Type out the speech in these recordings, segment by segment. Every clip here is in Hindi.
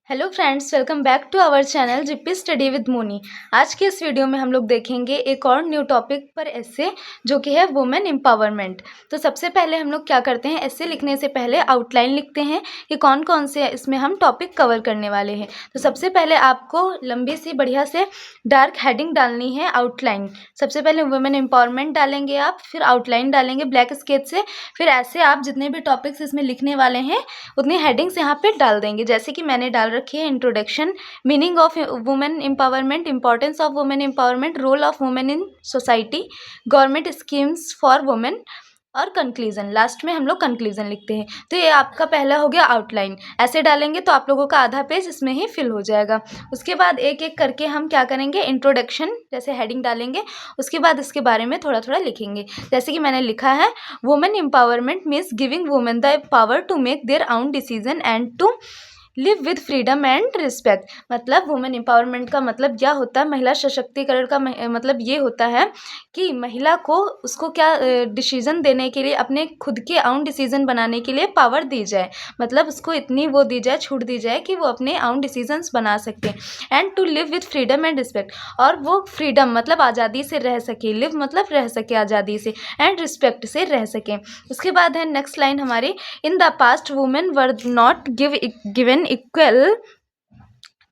Hello friends, welcome back to our channel GP study with Moni. आज के इस वीडियो में हम लोग देखेंगे एक और न्यू टॉपिक पर एस्से जो कि है वुमेन एम्पावरमेंट। तो सबसे पहले हम लोग क्या करते हैं, एस्से लिखने से पहले आउटलाइन लिखते हैं कि कौन कौन से इसमें हम टॉपिक कवर करने वाले हैं। तो सबसे पहले आपको लंबी सी बढ़िया से डार्क हेडिंग डालनी है, आउटलाइन। सबसे पहले वुमेन एम्पावरमेंट डालेंगे आप, फिर आउटलाइन डालेंगे ब्लैक स्केच से, फिर ऐसे आप जितने भी टॉपिक्स इसमें लिखने वाले हैं उतनी हेडिंग्स यहाँ पे डाल देंगे। जैसे कि मैंने डाल रखी है introduction, meaning of women empowerment, importance of women empowerment, role of women in society, government schemes for women और कंक्लूजन। लास्ट में हम लोग कंक्लूजन लिखते हैं। तो ये आपका पहला हो गया आउटलाइन। ऐसे डालेंगे तो आप लोगों का आधा पेज इसमें ही फिल हो जाएगा। उसके बाद एक एक करके हम क्या करेंगे, इंट्रोडक्शन जैसे हेडिंग डालेंगे, उसके बाद इसके बारे में थोड़ा थोड़ा लिखेंगे। जैसे कि मैंने लिखा है, women empowerment means giving women the power to make their own decision and to live with freedom and respect. मतलब वुमेन एम्पावरमेंट का मतलब क्या होता है, महिला सशक्तिकरण का मतलब ये होता है कि महिला को उसको क्या डिसीजन देने के लिए, अपने खुद के ओन डिसीजन बनाने के लिए पावर दी जाए। मतलब उसको इतनी वो दी जाए, छूट दी जाए कि वो अपने ओन डिसीजंस बना सके। And to live with freedom and respect, और वो फ्रीडम मतलब आज़ादी से रह सके, लिव मतलब रह सके आज़ादी से, एंड रिस्पेक्ट से रह सके। उसके बाद है नेक्स्ट लाइन हमारी, in the past women were not given equal,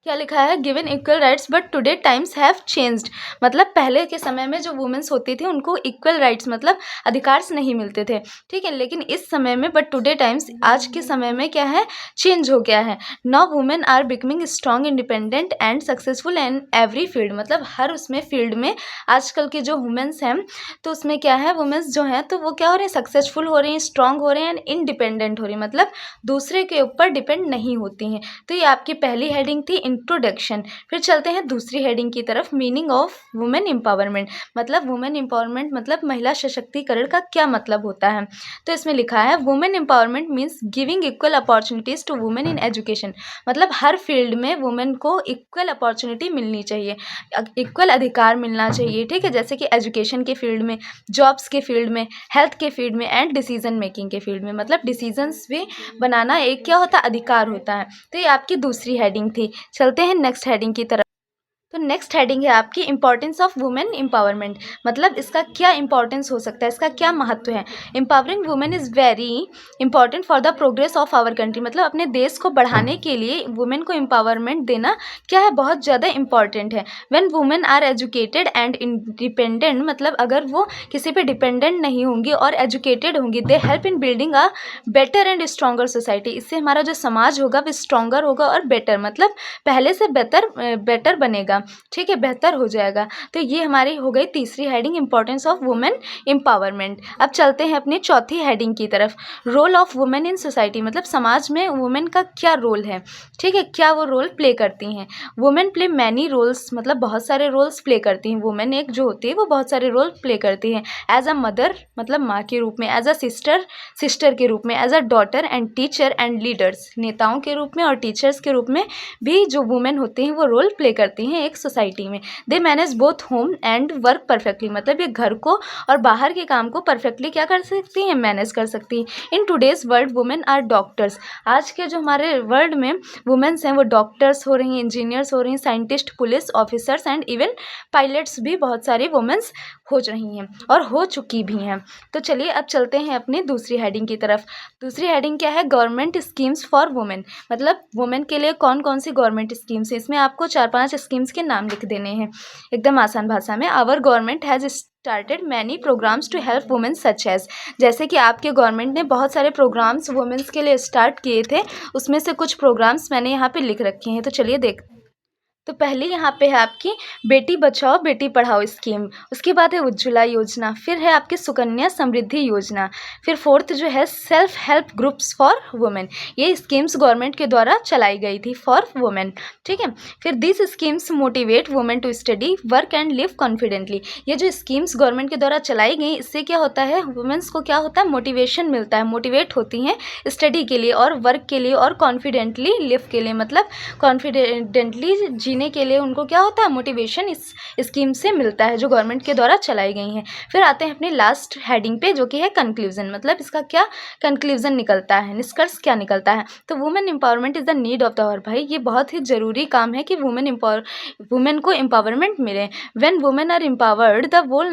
क्या लिखा है, given equal rights but today times have changed. मतलब पहले के समय में जो वुमेन्स होती थी उनको इक्वल राइट्स मतलब अधिकार नहीं मिलते थे, ठीक है। लेकिन इस समय में, बट टुडे टाइम्स आज के समय में क्या है, चेंज हो गया है। Now women are becoming strong, independent and successful in every field. मतलब हर उसमें फील्ड में आजकल के जो वुमेन्स हैं तो उसमें क्या है, वुमेन्स जो हैं तो वो क्या हो रहे हैं, सक्सेसफुल हो रही हैं, स्ट्रॉन्ग हो रहे हैं एंड इंडिपेंडेंट हो रही हैं, मतलब दूसरे के ऊपर डिपेंड नहीं होती हैं। तो ये आपकी पहली हेडिंग थी, इंट्रोडक्शन। फिर चलते हैं दूसरी हेडिंग की तरफ, मीनिंग ऑफ वुमेन एम्पावरमेंट। मतलब वुमेन एम्पावरमेंट मतलब महिला सशक्तिकरण का क्या मतलब होता है। तो इसमें लिखा है, women empowerment means giving equal opportunities to women in education. मतलब हर फील्ड में वुमेन को इक्वल अपॉर्चुनिटी मिलनी चाहिए, इक्वल अधिकार मिलना चाहिए, ठीक है। जैसे कि एजुकेशन के फील्ड में, जॉब्स के फील्ड में, हेल्थ के फील्ड में एंड डिसीजन मेकिंग के फील्ड में। मतलब डिसीजंस भी बनाना एक क्या होता है, अधिकार होता है। तो ये आपकी दूसरी हेडिंग थी। चलते हैं नेक्स्ट हेडिंग की तरफ। तो नेक्स्ट हेडिंग है आपकी इंपॉर्टेंस ऑफ वुमेन एम्पावरमेंट। मतलब इसका क्या इंपॉर्टेंस हो सकता है, इसका क्या महत्व है। Empowering women is very important for the progress of our country. मतलब अपने देश को बढ़ाने के लिए वुमेन को एम्पावरमेंट देना क्या है, बहुत ज़्यादा इंपॉर्टेंट है। When women are educated and independent, मतलब अगर वो किसी पे डिपेंडेंट नहीं होंगी और एजुकेटेड होंगी, they help in building a better and stronger society. इससे हमारा जो समाज होगा वो स्ट्रॉन्गर होगा और बेटर, मतलब पहले से बेटर बनेगा, ठीक है, बेहतर हो जाएगा। तो ये हमारी हो गई तीसरी heading, importance of women empowerment. अब चलते हैं अपनी चौथी हेडिंग की तरफ, role of women in society. मतलब समाज में वुमेन का क्या रोल है, ठीक है, क्या वो रोल प्ले करती हैं। वुमेन प्ले मैनी रोल्स, मतलब बहुत सारे रोल्स प्ले करती हैं। वुमेन एक जो होती है वो बहुत सारे रोल प्ले करती हैं। एज अ मदर मतलब माँ के रूप में, एज अ सिस्टर के रूप में, as a daughter and teacher and leaders, नेताओं के रूप में और टीचर्स के रूप में भी जो वुमेन होती हैं वो रोल प्ले करती हैं एक सोसाइटी में। They manage both home and work perfectly. मतलब ये घर को और बाहर के काम को परफेक्टली क्या कर सकती हैं, मैनेज कर सकती हैं। In today's world women are doctors. आज के जो हमारे वर्ल्ड में वुमेन्स हैं वो डॉक्टर्स हो रही हैं, इंजीनियर्स हो रही हैं, scientist, police officers and even pilots भी बहुत सारी वुमेन्स हो रही हैं और हो चुकी भी हैं। तो चलिए अब चलते हैं अपनी दूसरी हेडिंग की तरफ। दूसरी हेडिंग क्या है, गवर्नमेंट स्कीम्स फॉर वुमेन। मतलब वुमेन के लिए कौन कौन सी गवर्नमेंट स्कीम्स है। इसमें आपको 4-5 स्कीम्स के नाम लिख देने हैं एकदम आसान भाषा में। Our government has started many programs to help women such as. जैसे कि आपके गवर्नमेंट ने बहुत सारे प्रोग्राम्स वुमेन्स के लिए स्टार्ट किए थे, उसमें से कुछ प्रोग्राम्स मैंने यहाँ पे लिख रखे हैं। तो चलिए देखते हैं। तो पहले यहाँ पे है आपकी बेटी बचाओ बेटी पढ़ाओ स्कीम, उसके बाद है उज्ज्वला योजना, फिर है आपकी सुकन्या समृद्धि योजना, फिर फोर्थ जो है self help groups for women. ये स्कीम्स गवर्नमेंट के द्वारा चलाई गई थी फॉर वुमेन, ठीक है। फिर this schemes motivate women to study work and live confidently. ये जो स्कीम्स गवर्नमेंट के द्वारा चलाई गई, इससे क्या होता है, वुमेन्स को क्या होता है, मोटिवेशन मिलता है, मोटिवेट होती हैं स्टडी के लिए और वर्क के लिए और कॉन्फिडेंटली लिव के लिए, मतलब कॉन्फिडेंटली जीने जीने के लिए उनको क्या होता है, मोटिवेशन इस स्कीम से मिलता है जो गवर्नमेंट के द्वारा चलाई गई हैं। फिर आते हैं अपने लास्ट हेडिंग पे जो कि है कंक्लूजन, मतलब इसका क्या कंक्लूजन निकलता है, निष्कर्ष क्या निकलता है। तो women empowerment is the need of the hour. भाई ये बहुत ही ज़रूरी काम है कि वुमेन को एम्पावरमेंट मिले। When women are empowered the whole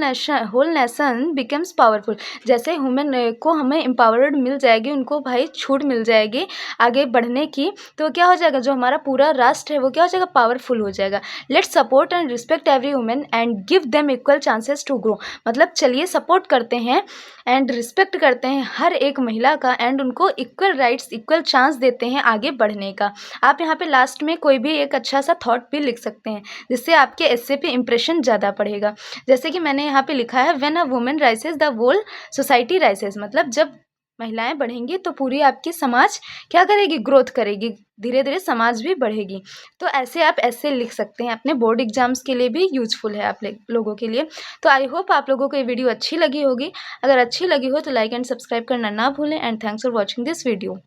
nation becomes powerful. जैसे वुमेन को हमें एम्पावर्ड मिल जाएगी, उनको भाई छूट मिल जाएगी आगे बढ़ने की, तो क्या हो जाएगा, जो हमारा पूरा राष्ट्र है वो क्या हो जाएगा, पावरफुल हो जाएगा। Let's support and respect every women and give them equal chances to grow. मतलब चलिए सपोर्ट करते हैं एंड रिस्पेक्ट करते हैं हर एक महिला का, एंड उनको इक्वल राइट्स, इक्वल चांस देते हैं आगे बढ़ने का। आप यहाँ पे लास्ट में कोई भी एक अच्छा सा थॉट भी लिख सकते हैं जिससे आपके एस्से पे इंप्रेशन ज़्यादा पड़ेगा। जैसे कि मैंने यहाँ पे लिखा है, when a woman rises the whole society rises. मतलब जब महिलाएं बढ़ेंगी तो पूरी आपकी समाज क्या करेगी, ग्रोथ करेगी, धीरे धीरे समाज भी बढ़ेगी। तो ऐसे आप ऐसे लिख सकते हैं, अपने बोर्ड एग्जाम्स के लिए भी यूजफुल है आप लोगों के लिए। तो आई होप आप लोगों को ये वीडियो अच्छी लगी होगी। अगर अच्छी लगी हो तो लाइक एंड सब्सक्राइब करना ना भूलें, and thanks for watching this video.